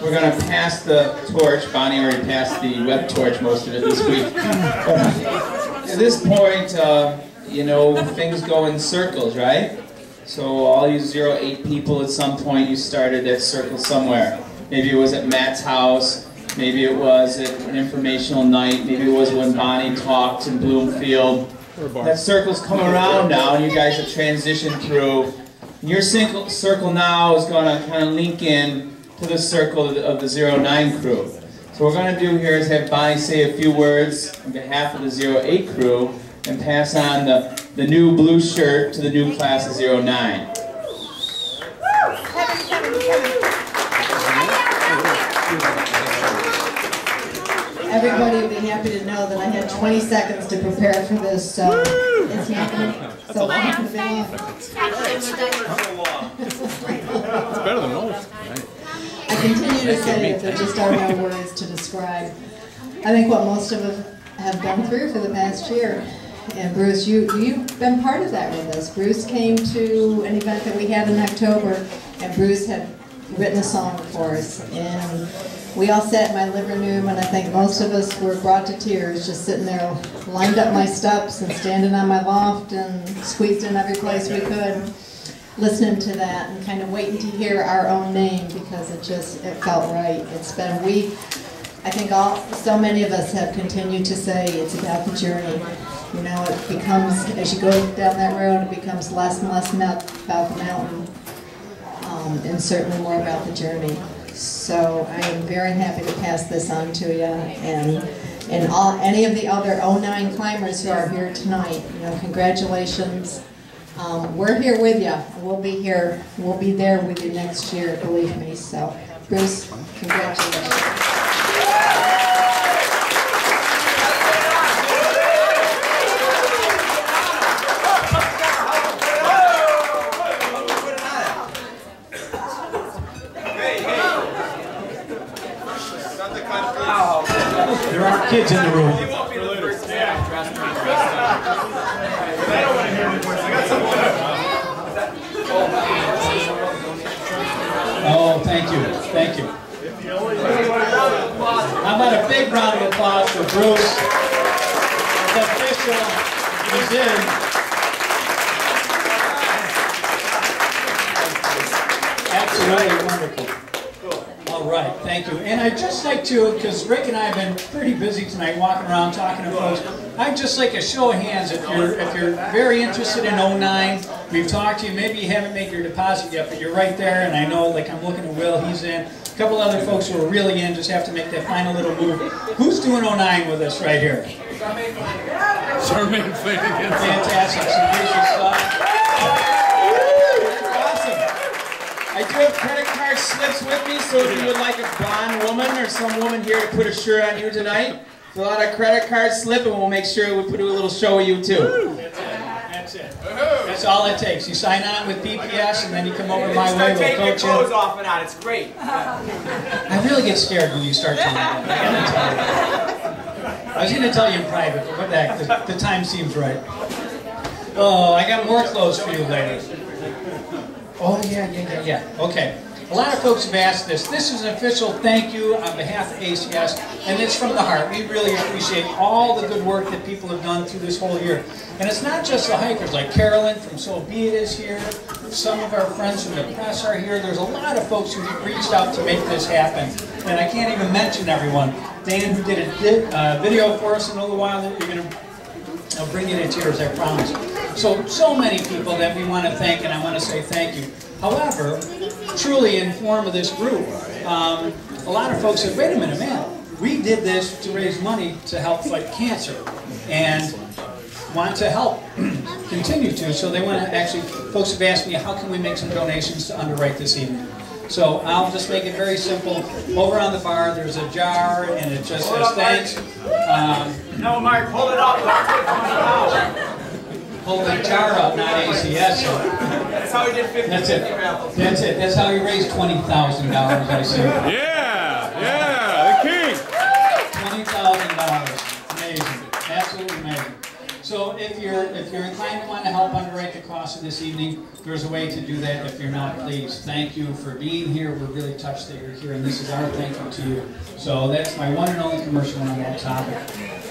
We're going to pass the torch. Bonnie already passed the web torch most of it this week. At this point, you know, things go in circles, right? So all you 08 people, at some point you started that circle somewhere. Maybe it was at Matt's house, maybe it was at an informational night, maybe it was when Bonnie talked in Bloomfield. That circle's come around now and you guys have transitioned through. Your circle now is going to kind of link in to the circle of the 09 crew. So what we're going to do here is have Bonnie say a few words on behalf of the 08 crew and pass on the new blue shirt to the new class of 09. Everybody will be happy to know that I had 20 seconds to prepare for this, so it's not going to so long to be long. It's better than most. I continue to say that there just are no words to describe. I think what most of us have been through for the past year. And Bruce, you've been part of that with us. Bruce came to an event that we had in October, and Bruce had written a song for us. And we all sat in my living room, and I think most of us were brought to tears, just sitting there, lined up my steps and standing on my loft and squeezed in every place we could, listening to that and kind of waiting to hear our own name because it felt right. It's been a week. I think so many of us have continued to say it's about the journey. You know, it becomes, as you go down that road, it becomes less and less about the mountain, and certainly more about the journey. So I am very happy to pass this on to you, and any of the other 09 climbers who are here tonight, you know, congratulations. We're here with you. We'll be here. We'll be there with you next year, believe me. So, Bruce, congratulations. There are kids in the room. Oh, thank you. Thank you. How about a big round of applause for Bruce? The official is in. Absolutely wonderful. All right, thank you. And I'd just like to, because Rick and I have been pretty busy tonight walking around talking to folks, I'd just like a show of hands if you're very interested in 09. We've talked to you, maybe you haven't made your deposit yet, but you're right there, and I know, like I'm looking at Will, he's in. A couple other folks who are really in, just have to make that final little move. Who's doing 09 with us right here? Charmaine Flanagan. Fantastic, some gracious stuff. I do have credit card slips with me, so if you would like a blonde woman or some woman here to put a shirt on you tonight, fill out a credit card slip and we'll make sure we put a little show of you too. That's it. That's all it takes. You sign on with BPS and then you come over my way, we'll coach you. Take your clothes off and on, it's great. I really get scared when you start doing that. I gotta tell you. I was going to tell you in private, but that, the time seems right. Oh, I got more clothes for you later. Oh, yeah. Okay. A lot of folks have asked this. This is an official thank you on behalf of ACS, and it's from the heart. We really appreciate all the good work that people have done through this whole year. And it's not just the hikers, like Carolyn from So Be It is here. Some of our friends from the press are here. There's a lot of folks who have reached out to make this happen. And I can't even mention everyone. Dan, who did a video for us in a little while, that you're going to I'll bring you to tears, I promise. So many people that we want to thank, and I want to say thank you. However, truly in form of this group, a lot of folks said, wait a minute, man, we did this to raise money to help fight cancer, and want to help continue to, so they want to actually, folks have asked me, how can we make some donations to Underwrite this evening? So I'll just make it very simple. Over on the bar, there's a jar, and it just says thanks. No, Mark, hold it up. Hold the jar up, not ACS. That's how he did 50. That's it. That's it. That's how he raised $20,000, I see. Yeah, the king. $20,000. Amazing. Absolutely amazing. So if you're inclined to want to help underwrite the cost of this evening, there's a way to do that. If you're not, please. Thank you for being here. We're really touched that you're here, and this is our thank you to you. So that's my one and only commercial on that topic.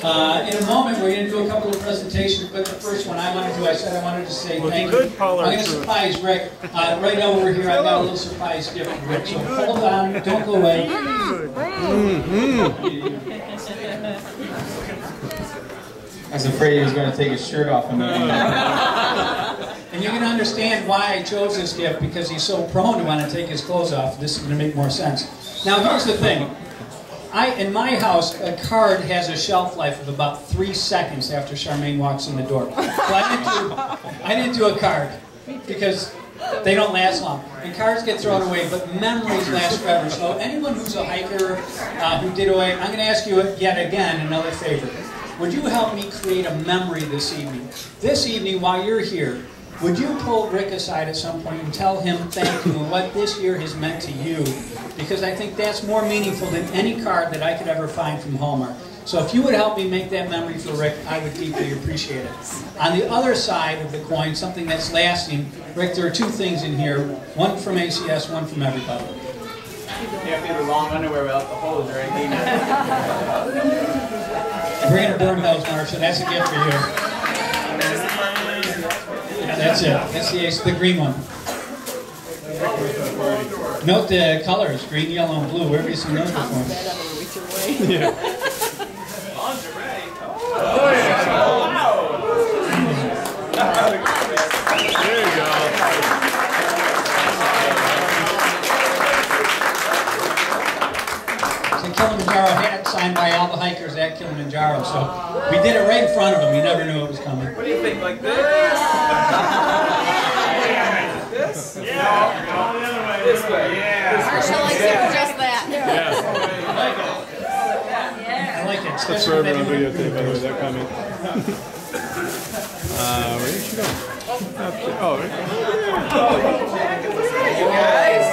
In a moment, we're going to do a couple of presentations, but the first one I wanted to say thank you. I'm going to surprise Rick. Right over here, I've got a little surprise gift for Rick. So hold on, don't go away. I was afraid he was going to take his shirt off. And you're going to understand why I chose this gift, because he's so prone to want to take his clothes off. This is going to make more sense. Now, here's the thing. In my house, a card has a shelf life of about 3 seconds after Charmaine walks in the door. So I didn't do a card, because they don't last long. And cards get thrown away, but memories last forever. So anyone who's a hiker who did away, I'm going to ask you yet again another favor. Would you help me create a memory this evening? This evening, while you're here, would you pull Rick aside at some point and tell him thank you and what this year has meant to you? Because I think that's more meaningful than any card that I could ever find from Hallmark. So if you would help me make that memory for Rick, I would deeply appreciate it. On the other side of the coin, something that's lasting, Rick, there are 2 things in here. One from ACS, one from everybody. You can't be the long underwear without the hose or anything. We're going to burn those, Marcia. That's a gift for you. Yeah, that's it. That's the green one. Note the colors, green, yellow, and blue. Where have you seen those before? Yeah. There you go. It's a Kilimanjaro hat signed by all the hikers at Kilimanjaro. So we did it right in front of them. You never knew it was coming. What do you think, like this? This? Yeah. This way. Yeah. Marshall likes it just that. Yeah. I like it. That's for everyone on videotape, by the way, that comment. Where did she go? Oh, right. You guys.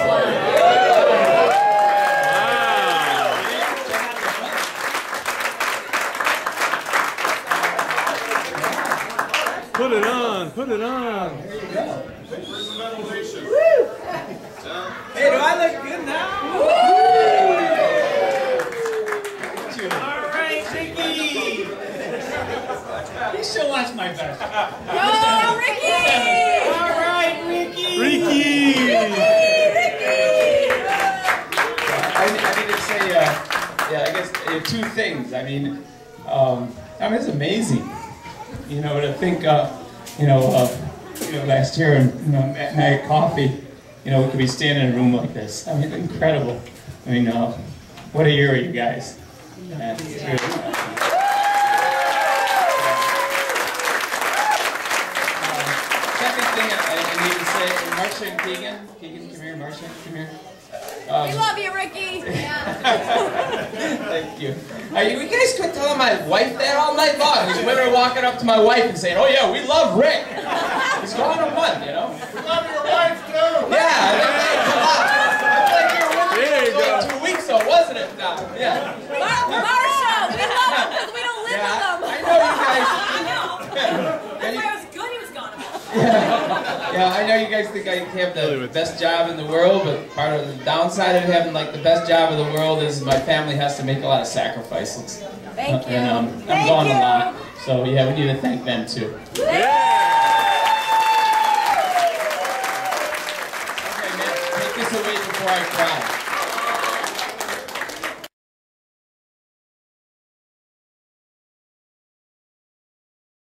Put it on, put it on. There you go. Hey, do I look good now? All right, Ricky. He still wants my best. Go, Ricky! All right, Ricky. Ricky! I need to say, yeah, I guess 2 things. I mean, it's amazing. You know, to think, last year, at night coffee, we could be standing in a room like this. I mean, incredible. I mean, what a year, you guys. Yeah, it's really second thing I need to say, Marcia and Keegan, come here, Marcia, come here. We love you, Ricky. Thank you. You guys quit telling my wife that all night long. These women are walking up to my wife and saying, "Oh yeah, we love Rick. He's gone to 1, you know." We love your wife too. Yeah, like you were with me There you for go. like 2 weeks ago, wasn't it? Yeah. Marshall, we love him because we don't live with him. I know you guys. I know. That's why it was good he was gone. Yeah, I know you guys think I have the best job in the world, but part of the downside of having like the best job in the world is my family has to make a lot of sacrifices. Thank you. And I'm gone a lot. So yeah, we need to thank them too. Yeah! Okay, Matt, take this away before I cry.